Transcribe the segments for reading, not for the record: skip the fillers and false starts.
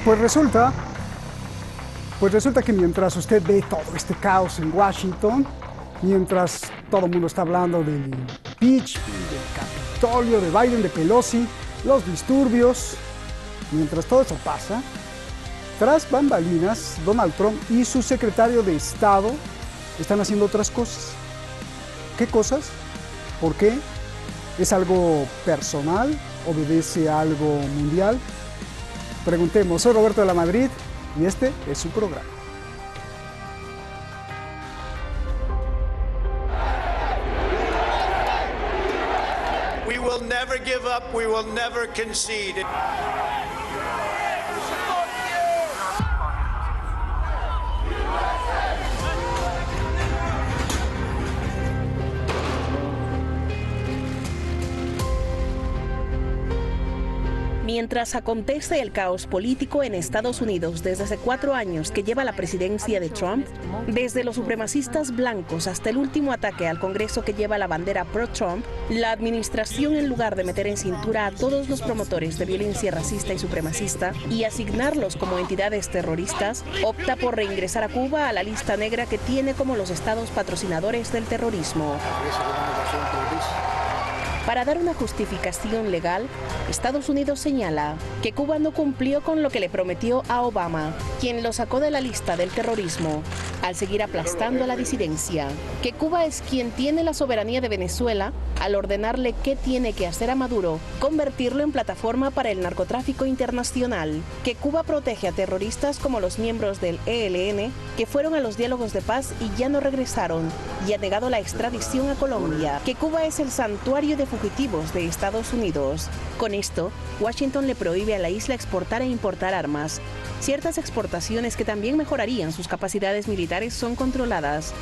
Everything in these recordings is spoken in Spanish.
Pues resulta que mientras usted ve todo este caos en Washington, mientras todo el mundo está hablando del impeachment, del Capitolio, de Biden, de Pelosi, los disturbios, mientras todo eso pasa, tras bambalinas, Donald Trump y su secretario de Estado están haciendo otras cosas. ¿Qué cosas? ¿Por qué? ¿Es algo personal? ¿Obedece a algo mundial? Preguntemos. Soy Roberto de la Madrid y este es su programa. We will never give up, we will never concede. Mientras acontece el caos político en Estados Unidos desde hace 4 años que lleva la presidencia de Trump, desde los supremacistas blancos hasta el último ataque al Congreso que lleva la bandera pro-Trump, la administración, en lugar de meter en cintura a todos los promotores de violencia racista y supremacista y asignarlos como entidades terroristas, opta por reingresar a Cuba a la lista negra que tiene como los estados patrocinadores del terrorismo. Para dar una justificación legal, Estados Unidos señala que Cuba no cumplió con lo que le prometió a Obama, quien lo sacó de la lista del terrorismo, al seguir aplastando a la disidencia, que Cuba es quien tiene la soberanía de Venezuela al ordenarle qué tiene que hacer a Maduro, convertirlo en plataforma para el narcotráfico internacional, que Cuba protege a terroristas como los miembros del ELN, que fueron a los diálogos de paz y ya no regresaron, y ha negado la extradición a Colombia, que Cuba es el santuario de fugitivos de Estados Unidos. Con esto, Washington le prohíbe a la isla exportar e importar armas. Ciertas exportaciones que también mejorarían sus capacidades militares son controladas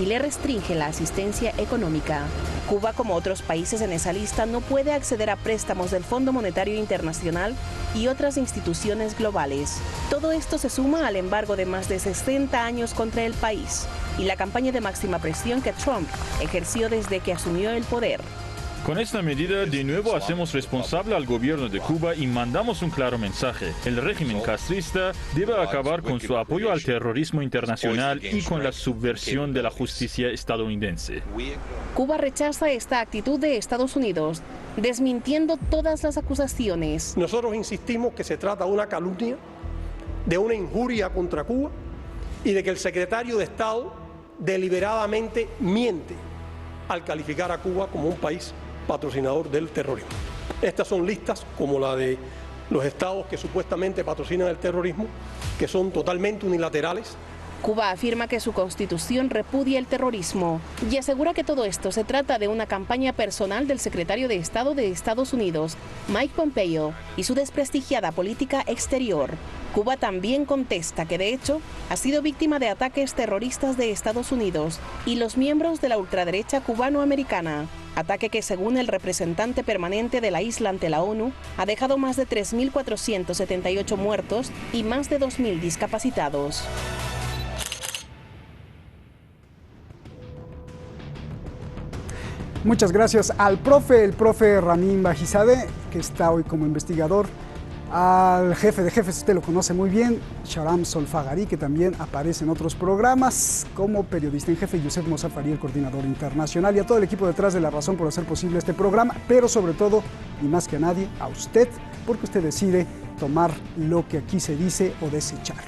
y le restringe la asistencia económica. Cuba, como otros países en esa lista, no puede acceder a préstamos del Fondo Monetario Internacional y otras instituciones globales. Todo esto se suma al embargo de más de 60 años contra el país y la campaña de máxima presión que Trump ejerció desde que asumió el poder. Con esta medida, de nuevo hacemos responsable al gobierno de Cuba y mandamos un claro mensaje. El régimen castrista debe acabar con su apoyo al terrorismo internacional y con la subversión de la justicia estadounidense. Cuba rechaza esta actitud de Estados Unidos, desmintiendo todas las acusaciones. Nosotros insistimos que se trata de una calumnia, de una injuria contra Cuba y de que el secretario de Estado deliberadamente miente al calificar a Cuba como un país patrocinador del terrorismo. Estas son listas como la de los estados que supuestamente patrocinan el terrorismo, que son totalmente unilaterales. Cuba afirma que su constitución repudia el terrorismo y asegura que todo esto se trata de una campaña personal del secretario de Estado de Estados Unidos, Mike Pompeo, y su desprestigiada política exterior. Cuba también contesta que, de hecho, ha sido víctima de ataques terroristas de Estados Unidos y los miembros de la ultraderecha cubano-americana. Ataque que, según el representante permanente de la isla ante la ONU, ha dejado más de 3.478 muertos y más de 2.000 discapacitados. Muchas gracias al el profe Ramín Bajizadeh, que está hoy como investigador, al jefe de jefes, usted lo conoce muy bien, Sharam Solfagari, que también aparece en otros programas como periodista en jefe, Yusef Mosafari, el coordinador internacional, y a todo el equipo detrás de La Razón por hacer posible este programa, pero sobre todo, y más que a nadie, a usted, porque usted decide tomar lo que aquí se dice o desecharlo.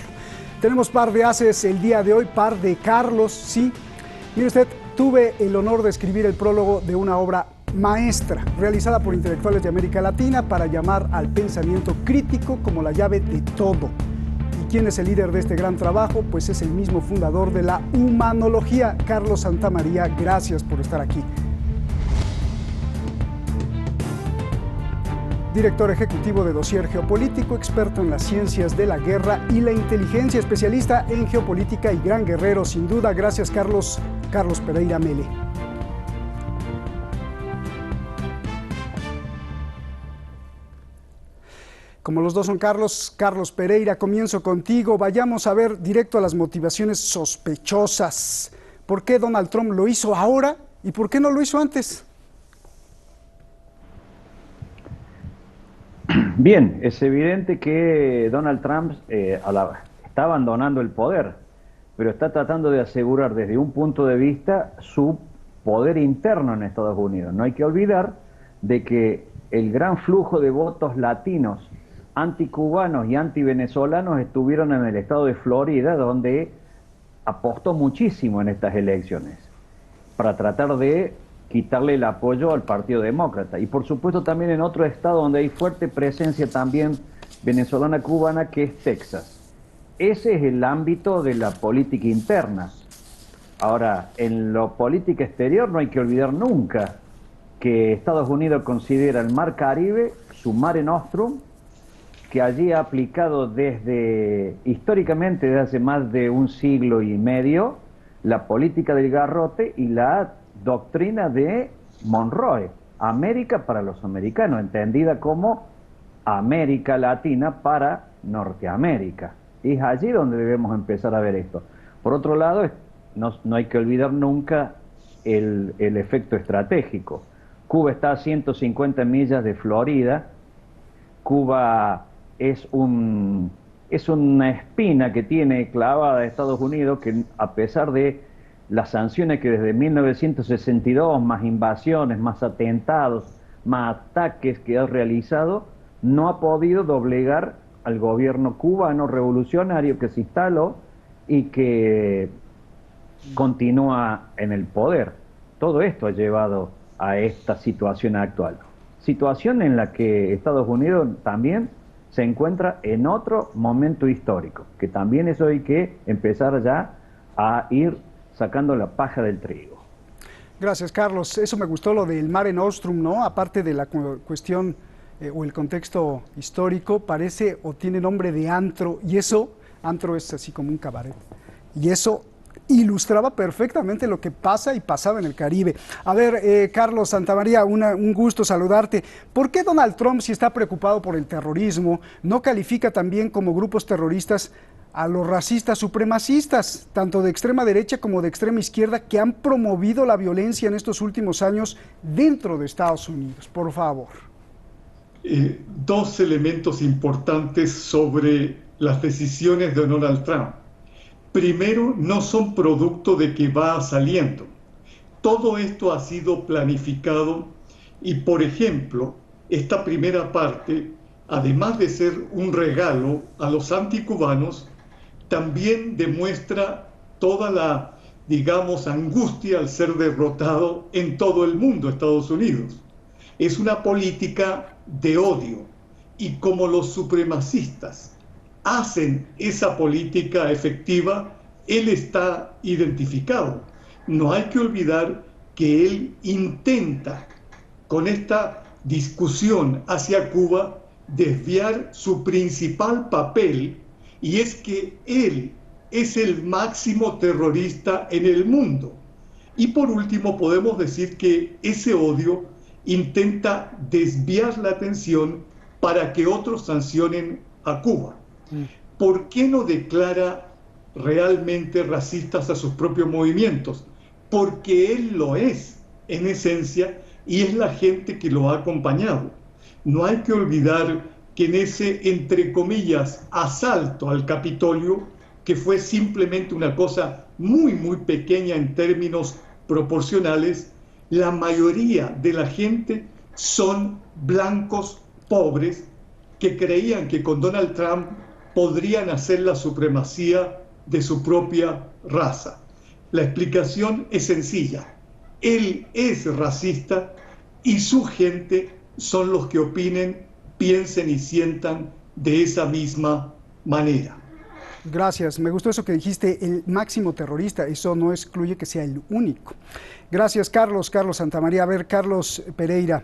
Tenemos par de haces el día de hoy, par de Carlos, sí. Mire usted, tuve el honor de escribir el prólogo de una obra maestra, realizada por intelectuales de América Latina para llamar al pensamiento crítico como la llave de todo. ¿Y quién es el líder de este gran trabajo? Pues es el mismo fundador de la humanología, Carlos Santamaría. Gracias por estar aquí. Director ejecutivo de Dossier Geopolítico, experto en las ciencias de la guerra y la inteligencia, especialista en geopolítica y gran guerrero, sin duda. Gracias, Carlos. Carlos Pereira Mele. Como los dos son Carlos Pereira, comienzo contigo. Vayamos a ver directo a las motivaciones sospechosas. ¿Por qué Donald Trump lo hizo ahora y por qué no lo hizo antes? Bien, es evidente que Donald Trump está abandonando el poder, pero está tratando de asegurar desde un punto de vista su poder interno en Estados Unidos. No hay que olvidar de que el gran flujo de votos latinos, anticubanos y antivenezolanos estuvieron en el estado de Florida, donde apostó muchísimo en estas elecciones para tratar de quitarle el apoyo al Partido Demócrata. Y por supuesto también en otro estado donde hay fuerte presencia también venezolana-cubana, que es Texas. Ese es el ámbito de la política interna. Ahora, en la política exterior no hay que olvidar nunca que Estados Unidos considera el Mar Caribe su Mare Nostrum, que allí ha aplicado históricamente desde hace más de un siglo y medio, la política del garrote y la doctrina de Monroe, América para los americanos, entendida como América Latina para Norteamérica. Es allí donde debemos empezar a ver esto. Por otro lado, no hay que olvidar nunca el efecto estratégico. Cuba está a 150 millas de Florida. Cuba es una espina que tiene clavada Estados Unidos, que a pesar de las sanciones que desde 1962, más invasiones, más atentados, más ataques que ha realizado, no ha podido doblegar al gobierno cubano revolucionario que se instaló y que continúa en el poder. Todo esto ha llevado a esta situación actual. Situación en la que Estados Unidos también se encuentra en otro momento histórico, que también eso hay que empezar ya a ir sacando la paja del trigo. Gracias, Carlos. Eso me gustó, lo del Mare Nostrum, ¿no? Aparte de la cuestión o el contexto histórico, parece o tiene nombre de antro, y eso, antro es así como un cabaret, y eso ilustraba perfectamente lo que pasa y pasaba en el Caribe. A ver, Carlos Santamaría, un gusto saludarte. ¿Por qué Donald Trump, si está preocupado por el terrorismo, no califica también como grupos terroristas a los racistas supremacistas, tanto de extrema derecha como de extrema izquierda, que han promovido la violencia en estos últimos años dentro de Estados Unidos? Por favor. Dos elementos importantes sobre las decisiones de Donald Trump. Primero, no son producto de que va saliendo. Todo esto ha sido planificado y, por ejemplo, esta primera parte, además de ser un regalo a los anticubanos, también demuestra toda la, digamos, angustia al ser derrotado en todo el mundo, Estados Unidos. Es una política de odio, y como los supremacistas hacen esa política efectiva, él está identificado. No hay que olvidar que él intenta, con esta discusión hacia Cuba, desviar su principal papel, y es que él es el máximo terrorista en el mundo. Y por último, podemos decir que ese odio intenta desviar la atención para que otros sancionen a Cuba. ¿Por qué no declara realmente racistas a sus propios movimientos? Porque él lo es, en esencia, y es la gente que lo ha acompañado. No hay que olvidar que en ese, entre comillas, asalto al Capitolio, que fue simplemente una cosa muy, muy pequeña en términos proporcionales, la mayoría de la gente son blancos pobres que creían que con Donald Trump podrían hacer la supremacía de su propia raza. La explicación es sencilla. Él es racista y su gente son los que opinen, piensen y sientan de esa misma manera. Gracias, me gustó eso que dijiste, el máximo terrorista, eso no excluye que sea el único. Gracias, Carlos Santamaría. A ver, Carlos Pereira,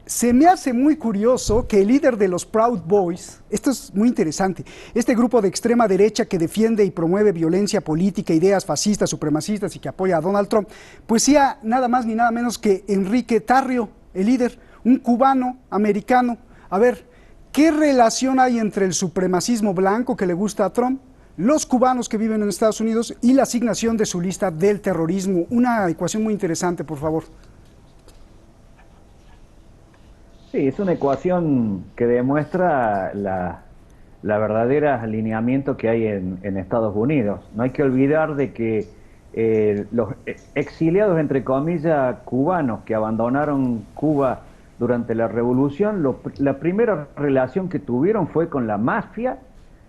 se me hace muy curioso que el líder de los Proud Boys, esto es muy interesante, este grupo de extrema derecha que defiende y promueve violencia política, ideas fascistas, supremacistas y que apoya a Donald Trump, pues sea nada más ni nada menos que Enrique Tarrio, el líder, un cubano americano. A ver, ¿qué relación hay entre el supremacismo blanco que le gusta a Trump, los cubanos que viven en Estados Unidos y la asignación de su lista del terrorismo? Una ecuación muy interesante, por favor. Sí, es una ecuación que demuestra la verdadera alineamiento que hay en Estados Unidos. No hay que olvidar de que los exiliados, entre comillas, cubanos que abandonaron Cuba durante la revolución, la primera relación que tuvieron fue con la mafia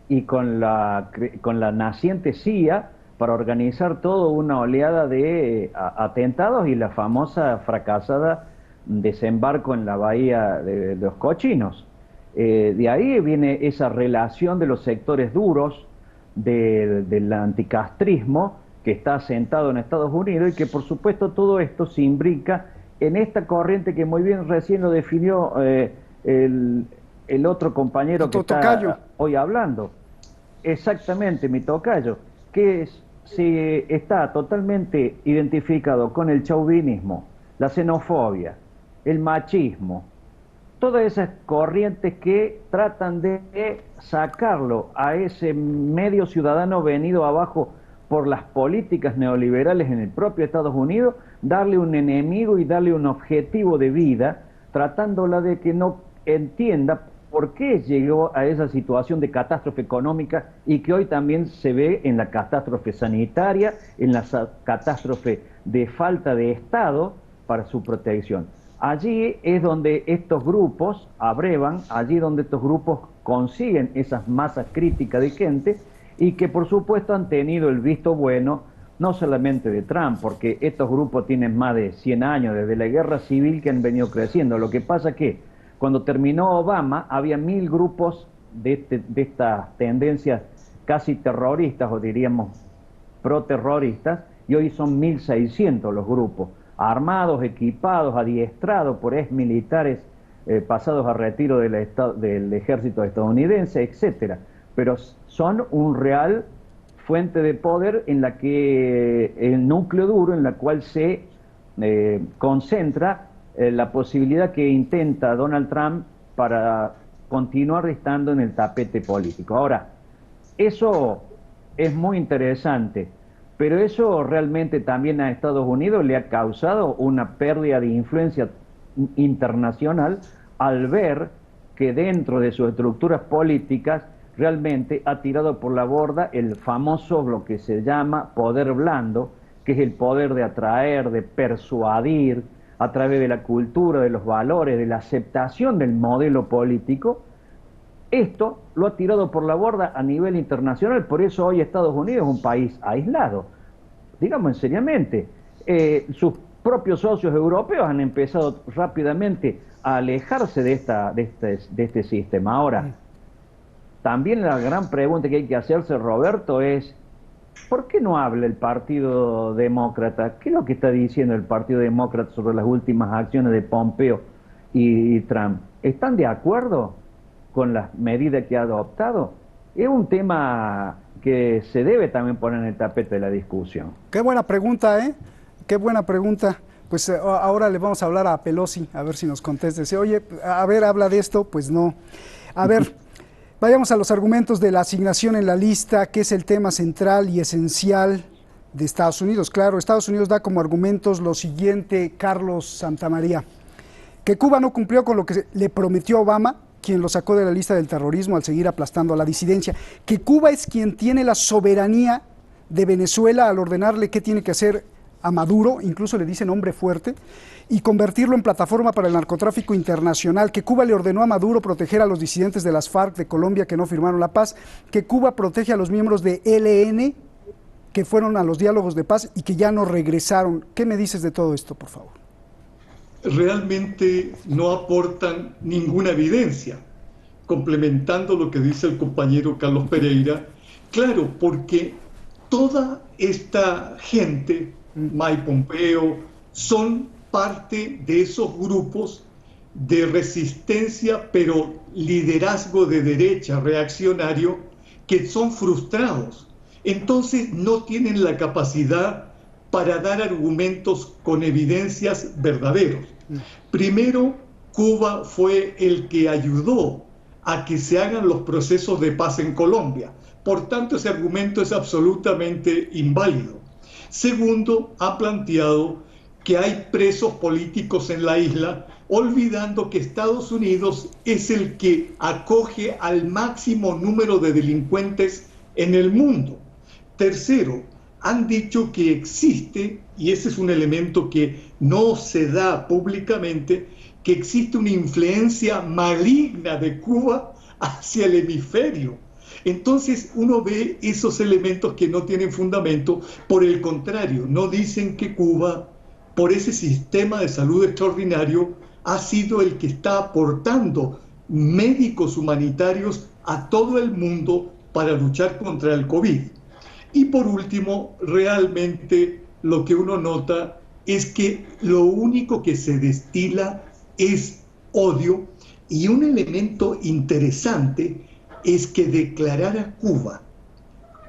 y con la naciente CIA para organizar toda una oleada de atentados y la famosa fracasada desembarco en la bahía de los Cochinos. De ahí viene esa relación de los sectores duros del anticastrismo que está asentado en Estados Unidos y que por supuesto todo esto se imbrica en esta corriente que muy bien recién lo definió el otro compañero que está hoy hablando. Exactamente, mi tocayo, que está totalmente identificado con el chauvinismo, la xenofobia, el machismo, todas esas corrientes que tratan de sacarlo a ese medio ciudadano venido abajo por las políticas neoliberales en el propio Estados Unidos, darle un enemigo y darle un objetivo de vida, tratándola de que no entienda por qué llegó a esa situación de catástrofe económica y que hoy también se ve en la catástrofe sanitaria, en la catástrofe de falta de Estado para su protección. Allí es donde estos grupos abrevan, allí donde estos grupos consiguen esas masas críticas de gente y que por supuesto han tenido el visto bueno, no solamente de Trump, porque estos grupos tienen más de 100 años desde la guerra civil que han venido creciendo. Lo que pasa que cuando terminó Obama había 1000 grupos de estas tendencias casi terroristas o diríamos pro-terroristas y hoy son 1600 los grupos, armados, equipados, adiestrados por exmilitares pasados a retiro del ejército estadounidense, etcétera. Pero son un real fuente de poder en la que el núcleo duro, en la cual se concentra la posibilidad que intenta Donald Trump para continuar estando en el tapete político. Ahora, eso es muy interesante, pero eso realmente también a Estados Unidos le ha causado una pérdida de influencia internacional al ver que dentro de sus estructuras políticas realmente ha tirado por la borda el famoso, lo que se llama poder blando, que es el poder de atraer, de persuadir, a través de la cultura, de los valores, de la aceptación del modelo político. Esto lo ha tirado por la borda a nivel internacional, por eso hoy Estados Unidos es un país aislado. Digamos seriamente, sus propios socios europeos han empezado rápidamente a alejarse de este sistema. Ahora, también la gran pregunta que hay que hacerse, Roberto, es ¿por qué no habla el Partido Demócrata? ¿Qué es lo que está diciendo el Partido Demócrata sobre las últimas acciones de Pompeo y Trump? ¿Están de acuerdo con las medidas que ha adoptado? Es un tema que se debe también poner en el tapete de la discusión. Qué buena pregunta, ¿eh? Qué buena pregunta. Pues ahora le vamos a hablar a Pelosi, a ver si nos contesta. Dice, oye, a ver, habla de esto. Pues no. A ver... Vayamos a los argumentos de la asignación en la lista, que es el tema central y esencial de Estados Unidos. Claro, Estados Unidos da como argumentos lo siguiente, Carlos Santamaría, que Cuba no cumplió con lo que le prometió Obama, quien lo sacó de la lista del terrorismo al seguir aplastando a la disidencia, que Cuba es quien tiene la soberanía de Venezuela al ordenarle qué tiene que hacer a Maduro, incluso le dicen hombre fuerte, y convertirlo en plataforma para el narcotráfico internacional, que Cuba le ordenó a Maduro proteger a los disidentes de las FARC de Colombia que no firmaron la paz, que Cuba protege a los miembros de ELN que fueron a los diálogos de paz y que ya no regresaron. ¿Qué me dices de todo esto, por favor? Realmente no aportan ninguna evidencia, complementando lo que dice el compañero Carlos Pereira. Claro, porque toda esta gente, Mike Pompeo, son parte de esos grupos de resistencia, pero liderazgo de derecha reaccionario, que son frustrados. Entonces no tienen la capacidad para dar argumentos con evidencias verdaderos. Primero, Cuba fue el que ayudó a que se hagan los procesos de paz en Colombia. Por tanto, ese argumento es absolutamente inválido. Segundo, ha planteado que hay presos políticos en la isla olvidando que Estados Unidos es el que acoge al máximo número de delincuentes en el mundo. Tercero, han dicho que existe, y ese es un elemento que no se da públicamente, que existe una influencia maligna de Cuba hacia el hemisferio. Entonces uno ve esos elementos que no tienen fundamento. Por el contrario, no dicen que Cuba, por ese sistema de salud extraordinario, ha sido el que está aportando médicos humanitarios a todo el mundo para luchar contra el COVID. Y por último, realmente lo que uno nota es que lo único que se destila es odio, y un elemento interesante es que declarar a Cuba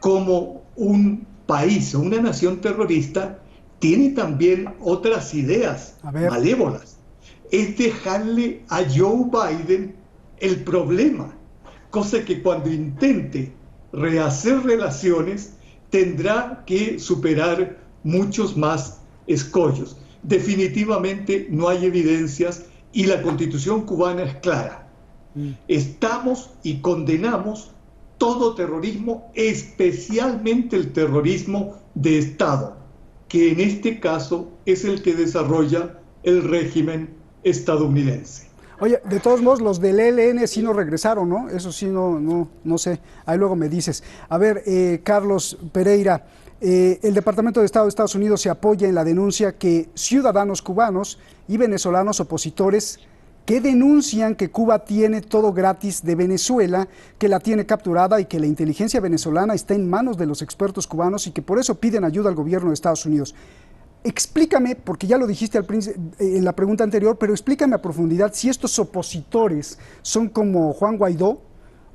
como un país o una nación terrorista tiene también otras ideas malévolas. Es dejarle a Joe Biden el problema, cosa que cuando intente rehacer relaciones tendrá que superar muchos más escollos. Definitivamente no hay evidencias y la Constitución cubana es clara. Estamos y condenamos todo terrorismo, especialmente el terrorismo de Estado, que en este caso es el que desarrolla el régimen estadounidense. Oye, de todos modos, los del ELN sí no regresaron, ¿no? Eso sí, no sé. Ahí luego me dices. A ver, Carlos Pereira, el Departamento de Estado de Estados Unidos se apoya en la denuncia que ciudadanos cubanos y venezolanos opositores que denuncian que Cuba tiene todo gratis de Venezuela, que la tiene capturada y que la inteligencia venezolana está en manos de los expertos cubanos y que por eso piden ayuda al gobierno de Estados Unidos. Explícame, porque ya lo dijiste en la pregunta anterior, pero explícame a profundidad si estos opositores son como Juan Guaidó,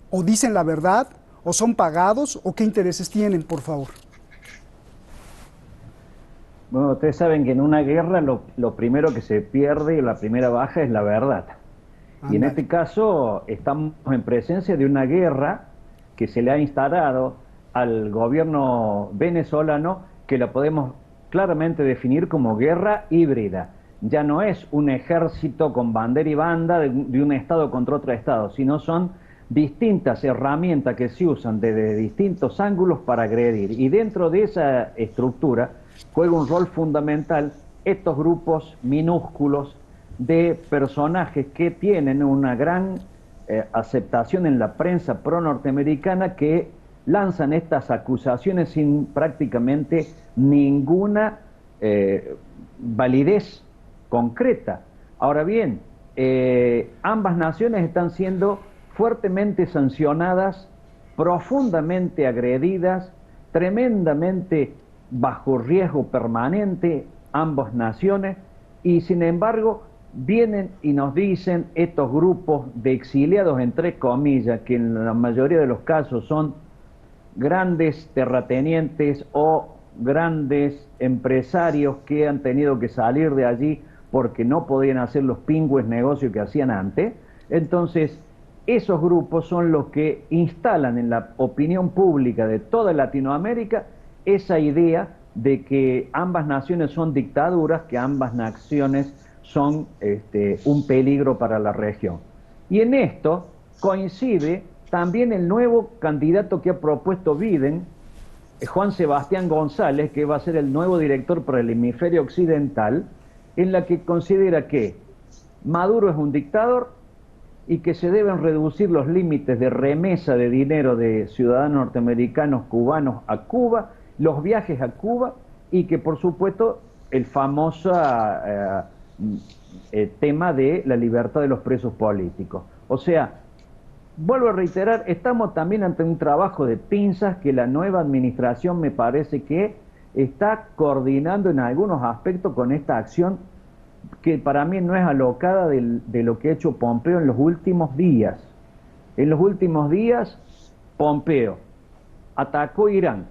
o dicen la verdad, o son pagados, o qué intereses tienen, por favor. Bueno, ustedes saben que en una guerra lo primero que se pierde y la primera baja es la verdad. Y en este caso estamos en presencia de una guerra que se le ha instalado al gobierno venezolano, que la podemos claramente definir como guerra híbrida. Ya no es un ejército con bandera y banda de un estado contra otro estado, sino son distintas herramientas que se usan desde distintos ángulos para agredir. Y dentro de esa estructura juega un rol fundamental estos grupos minúsculos de personajes que tienen una gran aceptación en la prensa pro-norteamericana, que lanzan estas acusaciones sin prácticamente ninguna validez concreta. Ahora bien, ambas naciones están siendo fuertemente sancionadas, profundamente agredidas, tremendamente bajo riesgo permanente ambas naciones, y sin embargo vienen y nos dicen estos grupos de exiliados, entre comillas, que en la mayoría de los casos son grandes terratenientes o grandes empresarios que han tenido que salir de allí porque no podían hacer los pingües negocios que hacían antes. Entonces, esos grupos son los que instalan en la opinión pública de toda Latinoamérica esa idea de que ambas naciones son dictaduras, que ambas naciones son un peligro para la región. Y en esto coincide también el nuevo candidato que ha propuesto Biden, Juan Sebastián González, que va a ser el nuevo director para el hemisferio occidental, en la que considera que Maduro es un dictador y que se deben reducir los límites de remesa de dinero de ciudadanos norteamericanos cubanos a Cuba, los viajes a Cuba, y que por supuesto el famoso tema de la libertad de los presos políticos. O sea, vuelvo a reiterar, estamos también ante un trabajo de pinzas que la nueva administración me parece que está coordinando en algunos aspectos con esta acción que para mí no es alocada de lo que ha hecho Pompeo en los últimos días. En los últimos días, Pompeo atacó Irán,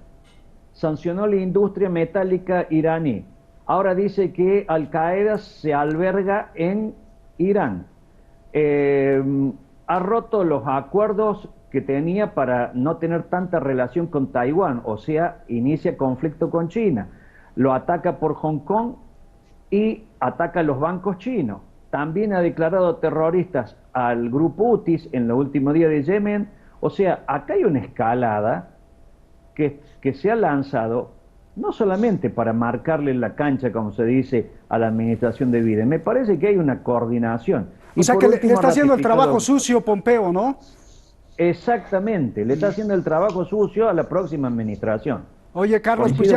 sancionó la industria metálica iraní, ahora dice que Al-Qaeda se alberga en Irán, ha roto los acuerdos que tenía para no tener tanta relación con Taiwán, o sea, inicia conflicto con China, lo ataca por Hong Kong y ataca a los bancos chinos. también ha declarado terroristas al grupo Houthis en los últimos días de Yemen. O sea, acá hay una escalada que se ha lanzado no solamente para marcarle la cancha, como se dice, a la administración de Biden. Me parece que hay una coordinación. O sea que le está haciendo el trabajo sucio Pompeo, ¿no? Exactamente, le está haciendo el trabajo sucio a la próxima administración. Oye, Carlos, pues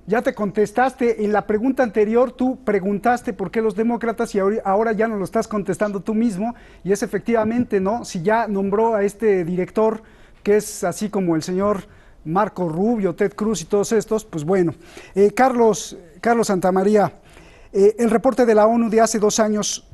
ya te contestaste. En la pregunta anterior tú preguntaste por qué los demócratas y ahora ya no lo estás contestando tú mismo. Y es efectivamente, ¿no? Si ya nombró a este director, que es así como el señor Marco Rubio, Ted Cruz y todos estos, pues bueno. Carlos Santamaría, el reporte de la ONU de hace 2 años,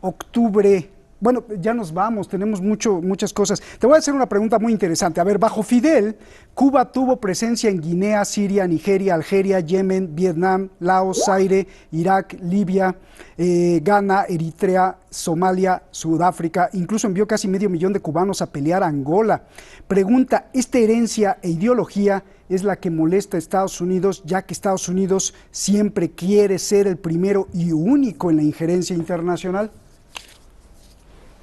octubre. Bueno, ya nos vamos, tenemos muchas cosas. Te voy a hacer una pregunta muy interesante. A ver, bajo Fidel, Cuba tuvo presencia en Guinea, Siria, Nigeria, Algeria, Yemen, Vietnam, Laos, Zaire, Irak, Libia, Ghana, Eritrea, Somalia, Sudáfrica. Incluso envió casi 500,000 de cubanos a pelear a Angola. Pregunta, ¿esta herencia e ideología es la que molesta a Estados Unidos, ya que Estados Unidos siempre quiere ser el primero y único en la injerencia internacional?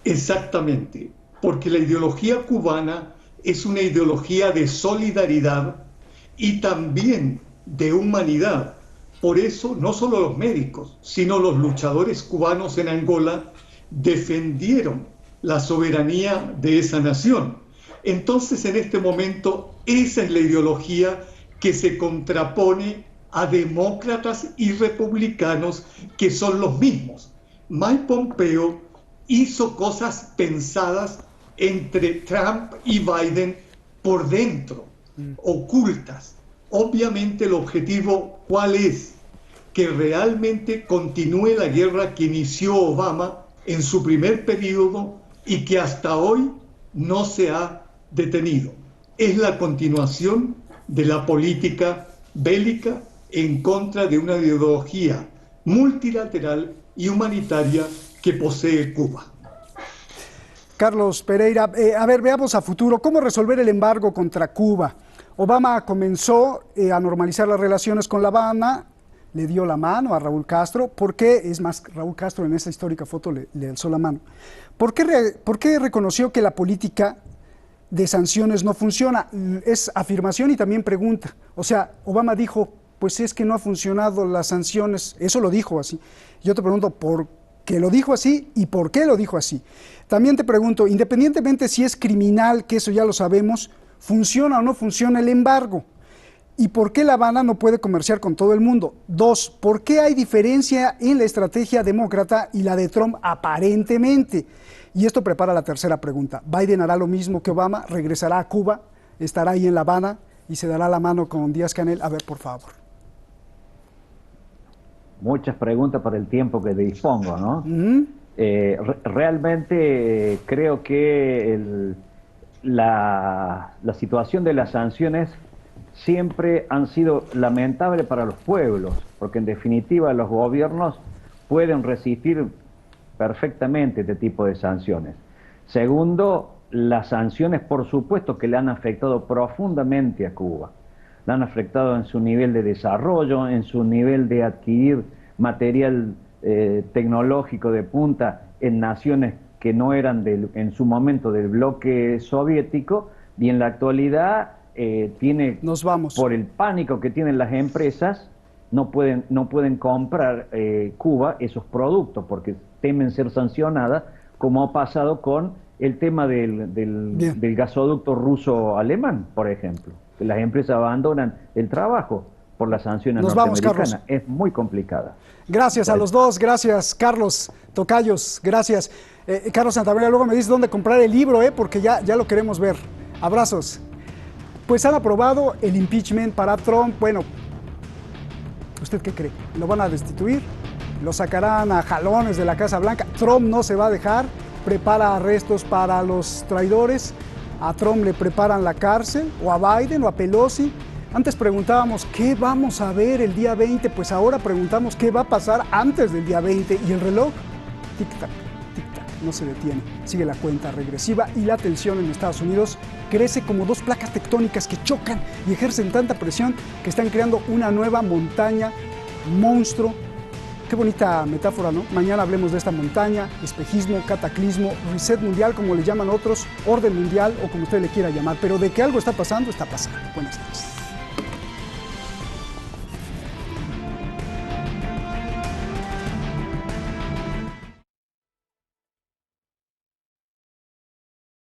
Exactamente, porque la ideología cubana es una ideología de solidaridad y también de humanidad. Por eso no solo los médicos, sino los luchadores cubanos en Angola defendieron la soberanía de esa nación. Entonces, en este momento, esa es la ideología que se contrapone a demócratas y republicanos que son los mismos. Mike Pompeo hizo cosas pensadas entre Trump y Biden por dentro, ocultas. Obviamente el objetivo, ¿cuál es? Que realmente continúe la guerra que inició Obama en su primer periodo y que hasta hoy no se ha detenido. Es la continuación de la política bélica en contra de una ideología multilateral y humanitaria que posee Cuba. Carlos Pereira, a ver, veamos a futuro. ¿Cómo resolver el embargo contra Cuba? Obama comenzó a normalizar las relaciones con La Habana, le dio la mano a Raúl Castro. ¿Por qué? Es más, Raúl Castro en esa histórica foto le alzó la mano. ¿Por qué reconoció que la política de sanciones no funciona? Es afirmación y también pregunta. O sea, Obama dijo, pues es que no ha funcionado las sanciones. Eso lo dijo así. Yo te pregunto, ¿por qué lo dijo así y por qué lo dijo así? También te pregunto, independientemente si es criminal, que eso ya lo sabemos, ¿funciona o no funciona el embargo? ¿Y por qué La Habana no puede comerciar con todo el mundo? 2, ¿por qué hay diferencia en la estrategia demócrata y la de Trump aparentemente? Y esto prepara la tercera pregunta. ¿Biden hará lo mismo que Obama? ¿Regresará a Cuba? ¿Estará ahí en La Habana? ¿Y se dará la mano con Díaz-Canel? A ver, por favor. Muchas preguntas para el tiempo que dispongo, ¿no? Realmente creo que la situación de las sanciones siempre han sido lamentables para los pueblos, porque en definitiva los gobiernos pueden resistir perfectamente este tipo de sanciones. Segundo, las sanciones por supuesto que le han afectado profundamente a Cuba. Le han afectado en su nivel de desarrollo, en su nivel de adquirir material tecnológico de punta en naciones que no eran en su momento del bloque soviético, y en la actualidad por el pánico que tienen las empresas, no pueden comprar Cuba esos productos porque temen ser sancionadas, como ha pasado con el tema del gasoducto ruso-alemán, por ejemplo, que las empresas abandonan el trabajo por las sanciones norteamericanas. Es muy complicada. Gracias a los dos, gracias Carlos, tocayos, gracias. Carlos Santamaría, luego me dices dónde comprar el libro, porque ya lo queremos ver. Abrazos. Pues han aprobado el impeachment para Trump. Bueno, ¿usted qué cree? ¿Lo van a destituir? ¿Lo sacarán a jalones de la Casa Blanca? Trump no se va a dejar, prepara arrestos para los traidores. A Trump le preparan la cárcel, o a Biden, o a Pelosi. Antes preguntábamos, ¿qué vamos a ver el día 20? Pues ahora preguntamos, ¿qué va a pasar antes del día 20? Y el reloj, tic-tac, tic-tac, no se detiene. Sigue la cuenta regresiva y la tensión en Estados Unidos crece como 2 placas tectónicas que chocan y ejercen tanta presión que están creando una nueva montaña, monstruo, Qué bonita metáfora, ¿no? Mañana hablemos de esta montaña, espejismo, cataclismo, reset mundial, como le llaman otros, orden mundial o como usted le quiera llamar. Pero de que algo está pasando, está pasando. Buenas noches.